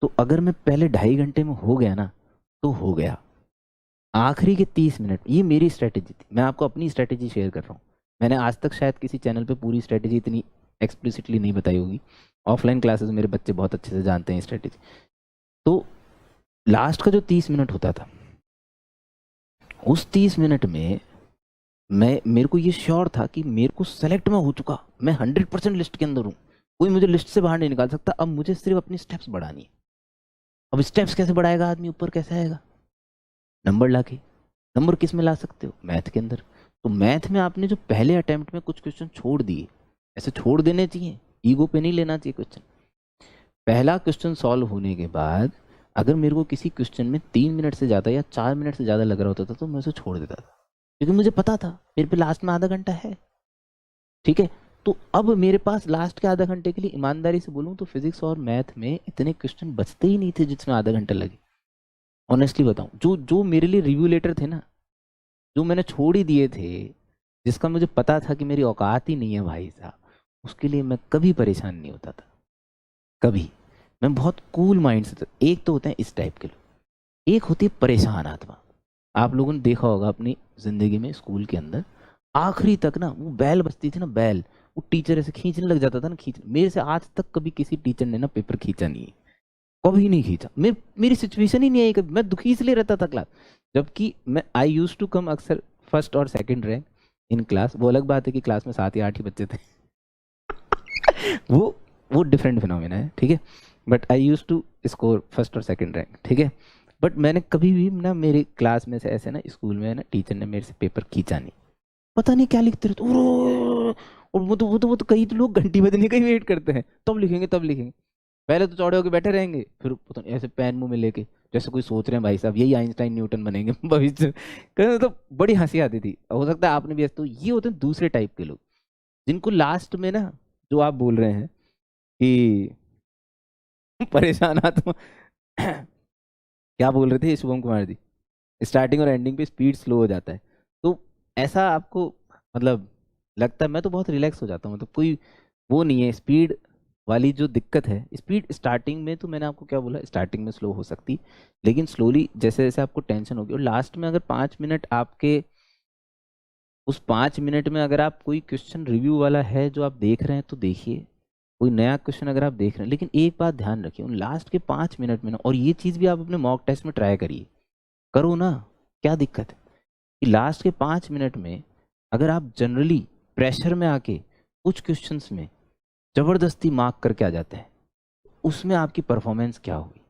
S1: तो अगर मैं पहले 2.5 घंटे में हो गया ना तो हो गया। आखिरी के 30 मिनट, ये मेरी स्ट्रेटेजी थी, मैं आपको अपनी स्ट्रेटेजी शेयर कर रहा हूँ। मैंने आज तक शायद किसी चैनल पे पूरी स्ट्रेटेजी इतनी एक्सप्लिसिटली नहीं बताई होगी। ऑफलाइन क्लासेस मेरे बच्चे बहुत अच्छे से जानते हैं स्ट्रेटेजी। तो लास्ट का जो 30 मिनट होता था, उस 30 मिनट में मेरे को ये श्योर था कि मेरे को सेलेक्ट में हो चुका, मैं 100% लिस्ट के अंदर हूँ, कोई मुझे लिस्ट से बाहर नहीं निकाल सकता। अब मुझे सिर्फ अपनी स्टेप्स बढ़ानी है। अब स्टेप्स कैसे बढ़ाएगा आदमी, ऊपर कैसे आएगा, नंबर ला के। नंबर किस में ला सकते हो, मैथ के अंदर। तो मैथ में आपने जो पहले अटेम्प्ट में कुछ क्वेश्चन छोड़ दिए, ऐसे छोड़ देने चाहिए, ईगो पे नहीं लेना चाहिए क्वेश्चन। पहला क्वेश्चन सॉल्व होने के बाद अगर मेरे को किसी क्वेश्चन में 3 मिनट से ज़्यादा या 4 मिनट से ज़्यादा लग रहा होता था तो मैं उसे छोड़ देता था, क्योंकि मुझे पता था मेरे पे लास्ट में आधा घंटा है, ठीक है। तो अब मेरे पास लास्ट के आधा घंटे के लिए ईमानदारी से बोलूँ तो फिजिक्स और मैथ में इतने क्वेश्चन बचते ही नहीं थे जिसमें आधा घंटा लगे। ऑनेस्टली बताऊं, जो जो मेरे लिए रिव्यू लेटर थे ना, जो मैंने छोड़ ही दिए थे, जिसका मुझे पता था कि मेरी औकात ही नहीं है भाई साहब, उसके लिए मैं कभी परेशान नहीं होता था, कभी। मैं बहुत कूल माइंड से था। एक तो होते हैं इस टाइप के लोग, एक होती है परेशान आत्मा। आप लोगों ने देखा होगा अपनी जिंदगी में स्कूल के अंदर, आखिरी तक ना वो बैल बजती थी ना, बैल, वो टीचर ऐसे खींचने लग जाता था ना, खींच। मेरे से आज तक कभी किसी टीचर ने ना पेपर खींचा नहीं है, कभी नहीं खींचा। मेरी सिचुएशन ही नहीं आई कभी, मैं दुखी इसलिए रहता था क्लास, जबकि मैं आई यूज टू कम अक्सर फर्स्ट और सेकंड रैंक इन क्लास। वो अलग बात है कि क्लास में 7 या 8 ही बच्चे थे वो डिफरेंट फिनोमेना है, ठीक है। But I use to score first और सेकंड रैंक, ठीक है। बट मैंने कभी भी ना मेरे क्लास में से ऐसे ना स्कूल में ना टीचर ने मेरे से पेपर खींचा नहीं। पता नहीं क्या लिखते रहते, और वो तो कई लोग घंटी बजने का ही वेट करते हैं, तब लिखेंगे तब लिखेंगे। पहले तो चौड़े होकर बैठे रहेंगे, फिर पता नहीं ऐसे पेन मुंह में लेके जैसे कोई सोच रहे हैं भाई साहब यही आइंस्टाइन न्यूटन बनेंगे भविष्य। तो बड़ी हंसी आती थी। हो सकता है आपने भी ऐसे। तो ये होते हैं दूसरे टाइप के लोग, जिनको लास्ट में ना, जो आप बोल रहे हैं कि परेशान आत्मा क्या बोल रहे थे शुभम कुमार जी, स्टार्टिंग और एंडिंग पे स्पीड स्लो हो जाता है। तो ऐसा आपको मतलब लगता है? मैं तो बहुत रिलैक्स हो जाता हूँ, मतलब कोई वो नहीं है स्पीड वाली जो दिक्कत है। स्पीड स्टार्टिंग में तो मैंने आपको क्या बोला, स्टार्टिंग में स्लो हो सकती, लेकिन स्लोली जैसे जैसे आपको टेंशन होगी, और लास्ट में अगर 5 मिनट आपके, उस 5 मिनट में अगर आप कोई क्वेश्चन रिव्यू वाला है जो आप देख रहे हैं तो देखिए, कोई नया क्वेश्चन अगर आप देख रहे हैं। लेकिन एक बात ध्यान रखिए, उन लास्ट के 5 मिनट में ना, और ये चीज़ भी आप अपने मॉक टेस्ट में ट्राई करिए, करो ना, क्या दिक्कत है कि लास्ट के 5 मिनट में अगर आप जनरली प्रेशर में आके कुछ क्वेश्चंस में जबरदस्ती मार्क करके आ जाते हैं, उसमें आपकी परफॉर्मेंस क्या होगी।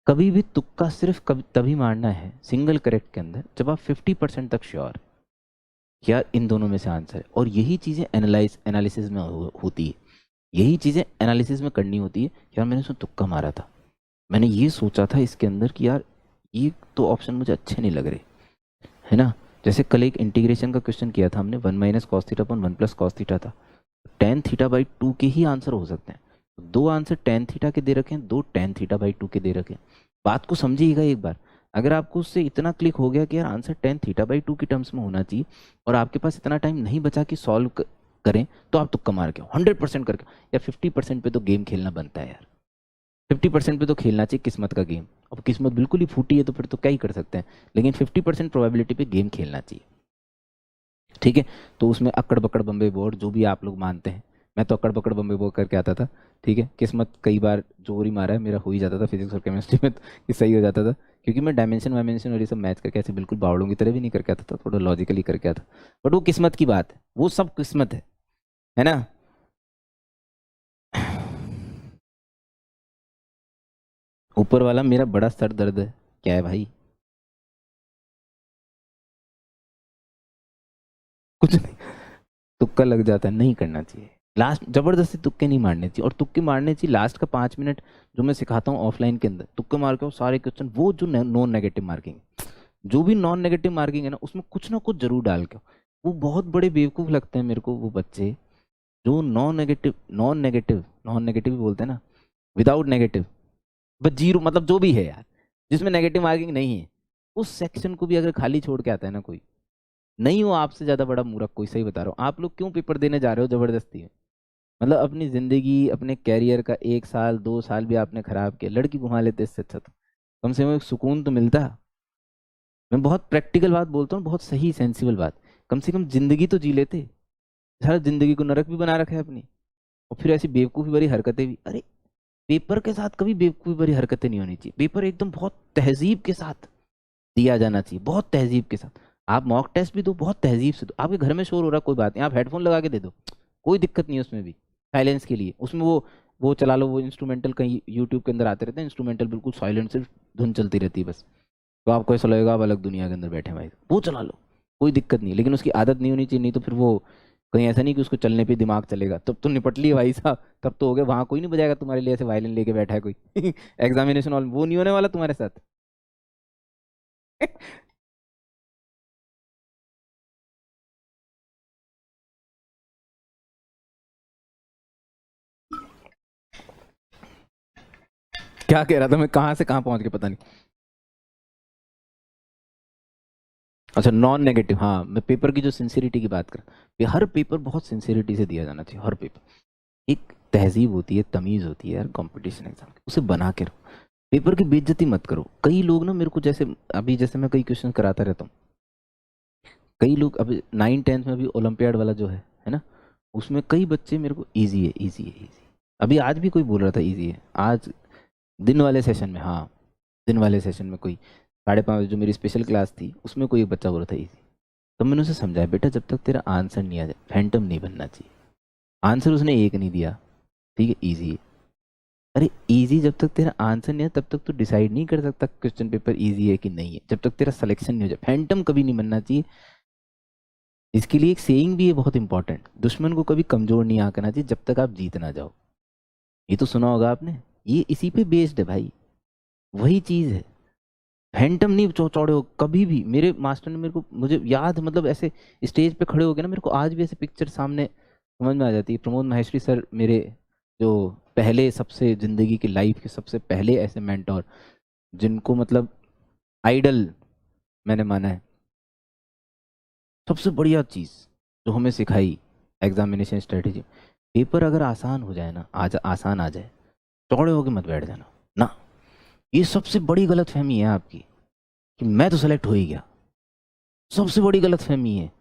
S1: कभी भी तुक्का सिर्फ कभी तभी मारना है सिंगल करेक्ट के अंदर जब आप 50% तक श्योर या इन दोनों में से आंसर है। और यही चीज़ें एनालिसिस में होती है, यही चीज़ें एनालिसिस में करनी होती है। यार मैंने उसमें तुक्का मारा था, मैंने ये सोचा था इसके अंदर कि यार ये तो ऑप्शन मुझे अच्छे नहीं लग रहे, है ना, जैसे कल एक इंटीग्रेशन का क्वेश्चन किया था हमने, 1 minus cos theta upon 1 plus cos theta था, टेन थीटा बाई 2 के ही आंसर हो सकते हैं। दो आंसर टेन थीटा के दे रखे हैं, दो टेन थीटा बाई 2 के दे रखे हैं। बात को समझिएगा एक बार, अगर आपको उससे इतना क्लिक हो गया कि यार आंसर टेन थीटा बाई 2 की टर्म्स में होना चाहिए और आपके पास इतना टाइम नहीं बचा कि सॉल्व करें, तो आप तुक्का मार के 100% करके, या 50% पे तो गेम खेलना बनता है यार, 50% पे तो खेलना चाहिए किस्मत का गेम। अब किस्मत बिल्कुल ही फूटी है तो फिर तो क्या ही कर सकते हैं, लेकिन 50% प्रोबेबिलिटी पे गेम खेलना चाहिए, ठीक है। तो उसमें अक्कड़ बक्कड़ बम्बे बोर्ड जो भी आप लोग मानते हैं, मैं तो अक्कड़ बक्कड़ बम्बे बोर्ड करके आता था, ठीक है। किस्मत कई बार जोर ही मारा है, मेरा हो ही जाता था फिजिक्स और केमिस्ट्री में, तो ये सही हो जाता था, क्योंकि मैं डायमेंशन वायमेंशन और ये सब मैच करके ऐसे बिल्कुल बावड़ों की तरह भी नहीं करके आता था, थोड़ा लॉजिकली करके आता। बट वो किस्मत की बात है, वो सब किस्मत है ना। ऊपर वाला मेरा बड़ा सर दर्द है, क्या है भाई? कुछ नहीं, तुक्का लग जाता है, नहीं करना चाहिए। लास्ट जबरदस्ती तुक्के नहीं मारने चाहिए, और तुक्के मारने चाहिए लास्ट का 5 मिनट जो मैं सिखाता हूँ ऑफलाइन के अंदर, तुक्के मार के वो सारे क्वेश्चन, वो जो नॉन नेगेटिव मार्किंग, जो भी नॉन नेगेटिव मार्किंग है ना, उसमें कुछ ना कुछ जरूर डाल के। वो बहुत बड़े बेवकूफ लगते हैं मेरे को वो बच्चे जो नॉन नेगेटिव भी बोलते हैं ना, विदाउट नेगेटिव, बस जीरो, मतलब जो भी है यार, जिसमें नेगेटिव मार्किंग नहीं है, उस सेक्शन को भी अगर खाली छोड़ के आता है ना कोई, नहीं, वो आपसे ज्यादा बड़ा मूर्ख कोई, सही बता रहा हूँ। आप लोग क्यों पेपर देने जा रहे हो जबरदस्ती में? मतलब अपनी जिंदगी, अपने कैरियर का 1 साल 2 साल भी आपने खराब किया, लड़की घुमा लेते, इससे अच्छा तो कम से कम एक सुकून तो मिलता। मैं बहुत प्रैक्टिकल बात बोलता हूँ, बहुत सही सेंसिबल बात, कम से कम जिंदगी तो जी लेते। सारा जिंदगी को नरक भी बना रखा है अपनी, और फिर ऐसी बेवकूफ़ी भरी हरकतें भी। अरे पेपर के साथ कभी बेवकूफ़ी भरी हरकतें नहीं होनी चाहिए, पेपर एकदम बहुत तहजीब के साथ दिया जाना चाहिए, बहुत तहजीब के साथ। आप मॉक टेस्ट भी दो, बहुत तहजीब से दो। आपके घर में शोर हो रहा कोई बात नहीं, आप हेडफोन लगा के दे दो, कोई दिक्कत नहीं है उसमें भी, साइलेंस के लिए। उसमें वो चला लो, वो इंस्ट्रूमेंटल कहीं यूट्यूब के अंदर आते रहते हैं इंस्ट्रूमेंटल, बिल्कुल साइलेंट, सिर्फ धुन चलती रहती है बस, तो आपको ऐसा लगेगा आप अलग दुनिया के अंदर बैठे हैं भाई, वो चला लो, कोई दिक्कत नहीं। लेकिन उसकी आदत नहीं होनी चाहिए, नहीं तो फिर वो कहीं ऐसा नहीं कि उसको चलने पे दिमाग चलेगा, तब तो निपट लिए भाई साहब, तब तो हो गया। वहां कोई नहीं बजाएगा तुम्हारे लिए, ऐसे वायलिन लेके बैठा है कोई एग्जामिनेशन हॉल, वो नहीं होने वाला तुम्हारे साथ क्या कह रहा था मैं, कहाँ से कहाँ पहुंच के पता नहीं। अच्छा नॉन नेगेटिव, हाँ, मैं पेपर की जो सिंसियरिटी की बात कर, ये हर पेपर बहुत सिंसियरिटी से दिया जाना चाहिए, हर पेपर। एक तहजीब होती है, तमीज होती है यार, कंपटीशन एग्जाम उसे बना के रखो, पेपर की बेइज्जती मत करो। कई लोग ना मेरे को, जैसे अभी जैसे मैं कई क्वेश्चन कराता रहता हूँ, कई लोग अभी 9 10 में भी ओलंपियाड वाला जो है ना, उसमें कई बच्चे मेरे को इजी है, इजी है, इजी। अभी आज भी कोई बोल रहा था इजी है, आज दिन वाले सेशन में, हाँ, दिन वाले सेशन में कोई 5:30 जो मेरी स्पेशल क्लास थी, उसमें कोई एक बच्चा बोल रहा था इजी। तो मैंने उसे समझाया, बेटा जब तक तेरा आंसर नहीं आ जाए फैंटम नहीं बनना चाहिए। आंसर उसने एक नहीं दिया, ठीक है, इजी है। अरे इजी जब तक तेरा आंसर नहीं है तब तक तो डिसाइड नहीं कर सकता क्वेश्चन पेपर इजी है कि नहीं है, जब तक तेरा सिलेक्शन नहीं हो जाए। फैंटम कभी नहीं बनना चाहिए। इसके लिए एक सेइंग भी है बहुत इंपॉर्टेंट, दुश्मन को कभी कमजोर नहीं आंकना चाहिए जब तक आप जीत ना जाओ। ये तो सुना होगा आपने, ये इसी पे बेस्ड है भाई, वही चीज है। फैंटम नहीं चौड़े हो कभी भी। मेरे मास्टर ने मेरे को, मुझे याद है, मतलब ऐसे स्टेज पे खड़े हो गए ना, मेरे को आज भी ऐसे पिक्चर सामने समझ में आ जाती है। प्रमोद माहेश्वरी सर, मेरे जो पहले सबसे जिंदगी की लाइफ के सबसे पहले ऐसे मेंटोर, जिनको मतलब आइडल मैंने माना है, सबसे बढ़िया चीज़ जो हमें सिखाई एग्जामिनेशन स्ट्रेटेजी, पेपर अगर आसान हो जाए ना, आज आसान आ जाए, चौड़े होके मत बैठ जाना ना। ये सबसे बड़ी गलत फहमी है आपकी, कि मैं तो सेलेक्ट हो ही गया, सबसे बड़ी गलत फहमी है।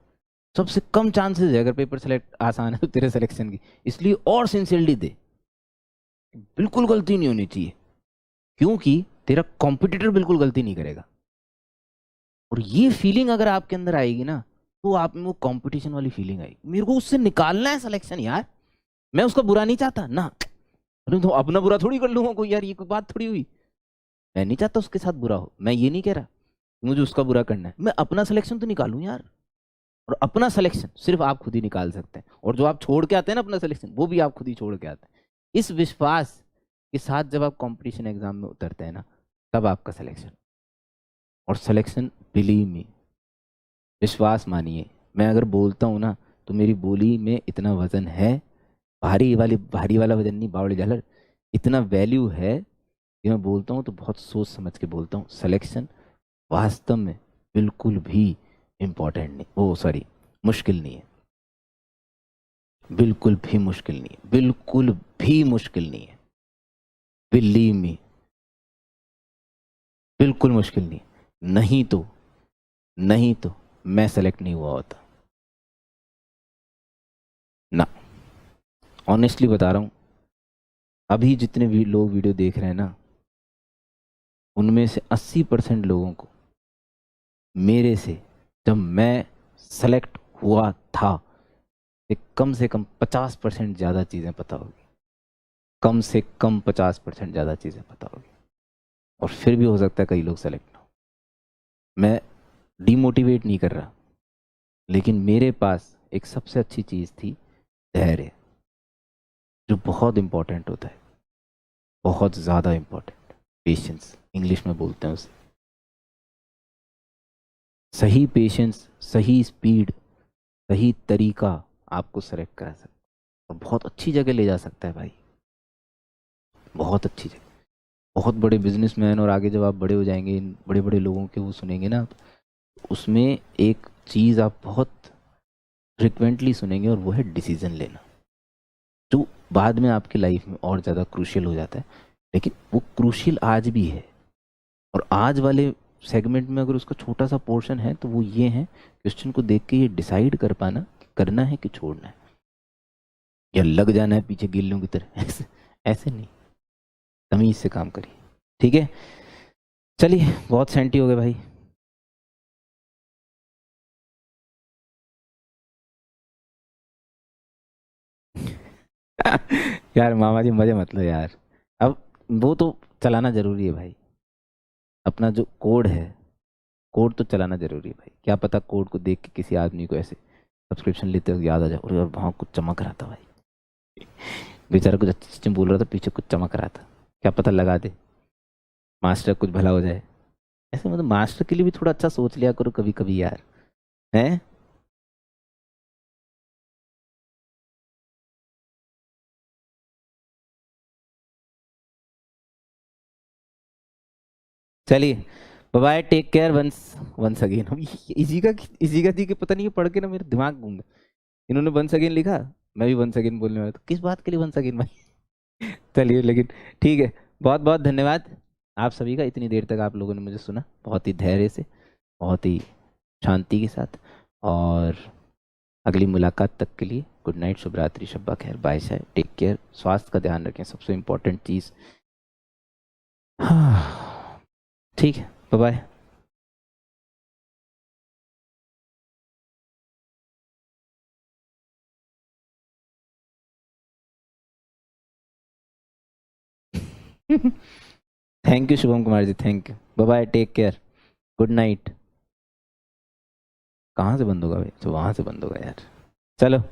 S1: सबसे कम चांसेस है अगर पेपर सेलेक्ट आसान है तो तेरे सिलेक्शन की, इसलिए और सिंसियरली दे, बिल्कुल गलती नहीं होनी चाहिए, क्योंकि तेरा कॉम्पिटिटर बिल्कुल गलती नहीं करेगा। और ये फीलिंग अगर आपके अंदर आएगी ना, तो आप में वो कंपटीशन वाली फीलिंग आएगी, मेरे को उससे निकालना है सिलेक्शन यार, मैं उसका बुरा नहीं चाहता ना। अरे तो अपना बुरा थोड़ी कर लूंगा कोई, यार ये कोई बात थोड़ी हुई। मैं नहीं चाहता उसके साथ बुरा हो, मैं ये नहीं कह रहा कि मुझे उसका बुरा करना है, मैं अपना सिलेक्शन तो निकालूं यार। और अपना सिलेक्शन सिर्फ आप खुद ही निकाल सकते हैं, और जो आप छोड़ के आते हैं ना अपना सिलेक्शन, वो भी आप खुद ही छोड़ के आते हैं। इस विश्वास के साथ जब आप कंपटीशन एग्जाम में उतरते हैं ना, तब आपका सिलेक्शन, और सिलेक्शन बिलीव मी विश्वास मानिए, मैं अगर बोलता हूँ ना तो मेरी बोली में इतना वजन है, भारी वाला वजन नहीं, बावड़ी झालर, इतना वैल्यू है कि मैं बोलता हूँ तो बहुत सोच समझ के बोलता हूँ। सिलेक्शन वास्तव में बिल्कुल भी इम्पोर्टेंट नहीं, ओ सॉरी, मुश्किल नहीं है, बिल्कुल भी मुश्किल नहीं है, बिल्कुल भी मुश्किल नहीं है, बिलीव मी, बिल्कुल मुश्किल नहीं है। नहीं तो मैं सेलेक्ट नहीं हुआ होता ना, ऑनेस्टली बता रहा हूँ। अभी जितने भी लोग वीडियो देख रहे हैं ना, उनमें से 80% लोगों को मेरे से, जब मैं सेलेक्ट हुआ था, एक कम से कम 50% ज़्यादा चीज़ें पता होगी, कम से कम 50% ज़्यादा चीज़ें पता होगी। और फिर भी हो सकता है कई लोग सेलेक्ट ना हो। मैं डीमोटिवेट नहीं कर रहा, लेकिन मेरे पास एक सबसे अच्छी चीज़ थी, धैर्य, जो बहुत इंपॉर्टेंट होता है, बहुत ज़्यादा इंपॉर्टेंट। पेशेंस इंग्लिश में बोलते हैं उसे। सही पेशेंस, सही स्पीड, सही तरीका आपको सेलेक्ट करा सकता है और बहुत अच्छी जगह ले जा सकता है भाई, बहुत अच्छी जगह। बहुत बड़े बिजनेसमैन, और आगे जब आप बड़े हो जाएंगे, इन बड़े बड़े लोगों के वो सुनेंगे ना, उसमें एक चीज़ आप बहुत फ्रिक्वेंटली सुनेंगे, और वो है डिसीजन लेना, जो बाद में आपकी लाइफ में और ज़्यादा क्रूशियल हो जाता है। लेकिन वो क्रूशियल आज भी है, और आज वाले सेगमेंट में अगर उसका छोटा सा पोर्शन है तो वो ये है, क्वेश्चन को देख के ये डिसाइड कर पाना कि करना है कि छोड़ना है, या लग जाना है पीछे गिल्लियों की तरह। ऐसे ऐसे नहीं, तमीज से काम करिए, ठीक है। चलिए, बहुत सेंटी हो गए भाई। यार मामा जी मजे मत लो यार, अब वो तो चलाना जरूरी है भाई, अपना जो कोड है, कोड तो चलाना जरूरी है भाई। क्या पता कोड को देख के किसी आदमी को ऐसे सब्सक्रिप्शन लेते वक्त याद आ जाए, और यार वहाँ कुछ चमक रहा था भाई, बेचारा कुछ अच्छी चीजें बोल रहा था, पीछे कुछ चमक रहा था, क्या पता लगा दे, मास्टर कुछ भला हो जाए। ऐसे मतलब मास्टर के लिए भी थोड़ा अच्छा सोच लिया करो कभी कभी यार, हैं। चलिए, bye bye, take care, once once again. हम इसी का जी के पता नहीं, ये पढ़ के ना मेरा दिमाग घूम गया। इन्होंने वंस अगेन लिखा, मैं भी वंस अगेन बोलने वाला था, किस बात के लिए वंस अगेन भाई। चलिए, लेकिन ठीक है। बहुत बहुत धन्यवाद आप सभी का, इतनी देर तक आप लोगों ने मुझे सुना, बहुत ही धैर्य से, बहुत ही शांति के साथ। और अगली मुलाकात तक के लिए गुड नाइट, शुभ रात्रि, शब्बा खैर, बाय शाय, टेक केयर, स्वास्थ्य का ध्यान रखें, सबसे इम्पोर्टेंट चीज़। हाँ, ठीक है, bye bye. Thank you Shubham Kumar ji, thank you, bye bye, take care, good night. कहाँ से बंद होगा भाई, तो वहां से बंद होगा यार। चलो।